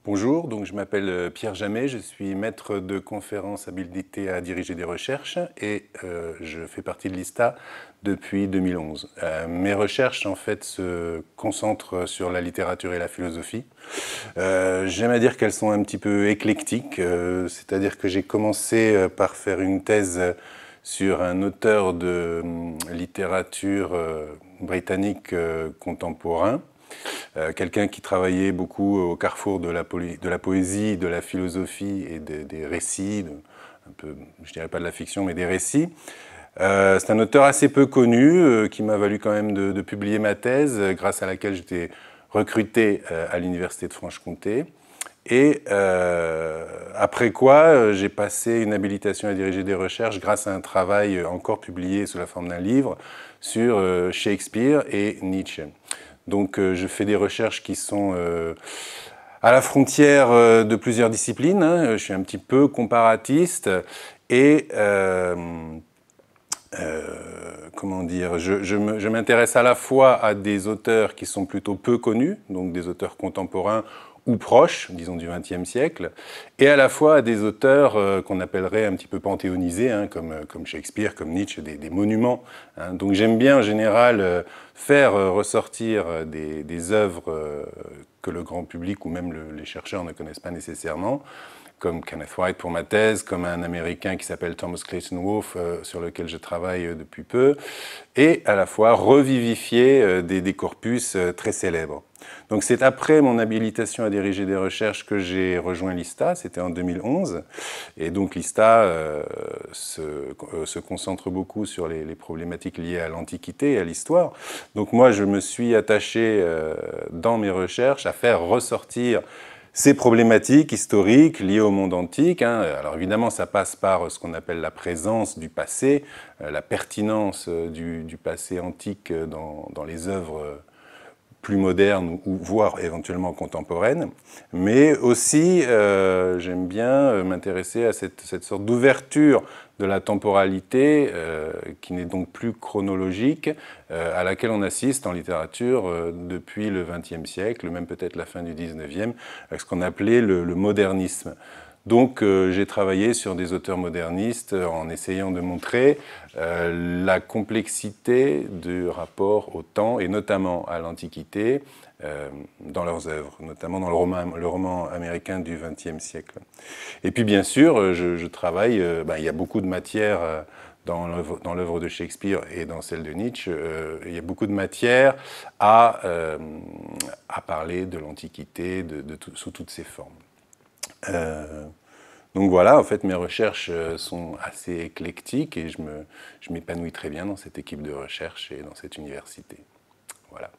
Bonjour, donc je m'appelle Pierre Jamet, je suis maître de conférences habilité à diriger des recherches et je fais partie de l'ISTA depuis 2011. Mes recherches en fait se concentrent sur la littérature et la philosophie. J'aime à dire qu'elles sont un petit peu éclectiques, c'est-à-dire que j'ai commencé par faire une thèse sur un auteur de littérature britannique contemporain. Quelqu'un qui travaillait beaucoup au carrefour de la poésie, de la philosophie et des récits, un peu, je dirais pas de la fiction, mais des récits. C'est un auteur assez peu connu, qui m'a valu quand même de publier ma thèse, grâce à laquelle j'étais recruté à l'Université de Franche-Comté. Et après quoi, j'ai passé une habilitation à diriger des recherches grâce à un travail encore publié sous la forme d'un livre sur Shakespeare et Nietzsche. Donc je fais des recherches qui sont à la frontière de plusieurs disciplines. Je suis un petit peu comparatiste et comment dire, je m'intéresse à la fois à des auteurs qui sont plutôt peu connus, donc des auteurs contemporains ou proches, disons du XXe siècle, et à la fois à des auteurs qu'on appellerait un petit peu panthéonisés, hein, comme Shakespeare, comme Nietzsche, des monuments. Hein. Donc j'aime bien en général faire ressortir des œuvres que le grand public ou même les chercheurs ne connaissent pas nécessairement, comme Kenneth White pour ma thèse, comme un Américain qui s'appelle Thomas Clayton Wolfe, sur lequel je travaille depuis peu, et à la fois revivifier des corpus très célèbres. Donc c'est après mon habilitation à diriger des recherches que j'ai rejoint l'ISTA, c'était en 2011, et donc l'ISTA se concentre beaucoup sur les problématiques liées à l'Antiquité et à l'histoire. Donc moi je me suis attaché dans mes recherches à faire ressortir ces problématiques historiques liées au monde antique. Hein. Alors évidemment, ça passe par ce qu'on appelle la présence du passé, la pertinence du passé antique dans les œuvres plus modernes ou voire éventuellement contemporaines. Mais aussi, j'aime bien m'intéresser à cette sorte d'ouverture de la temporalité qui n'est donc plus chronologique, à laquelle on assiste en littérature depuis le XXe siècle, même peut-être la fin du XIXe, avec ce qu'on appelait le modernisme. Donc j'ai travaillé sur des auteurs modernistes en essayant de montrer la complexité du rapport au temps et notamment à l'Antiquité dans leurs œuvres, notamment dans le roman américain du XXe siècle. Et puis bien sûr, je travaille, il y a beaucoup de matière dans l'œuvre de Shakespeare et dans celle de Nietzsche, il y a beaucoup de matière à parler de l'Antiquité sous toutes ses formes. Donc voilà, en fait, mes recherches sont assez éclectiques et je m'épanouis très bien dans cette équipe de recherche et dans cette université. Voilà.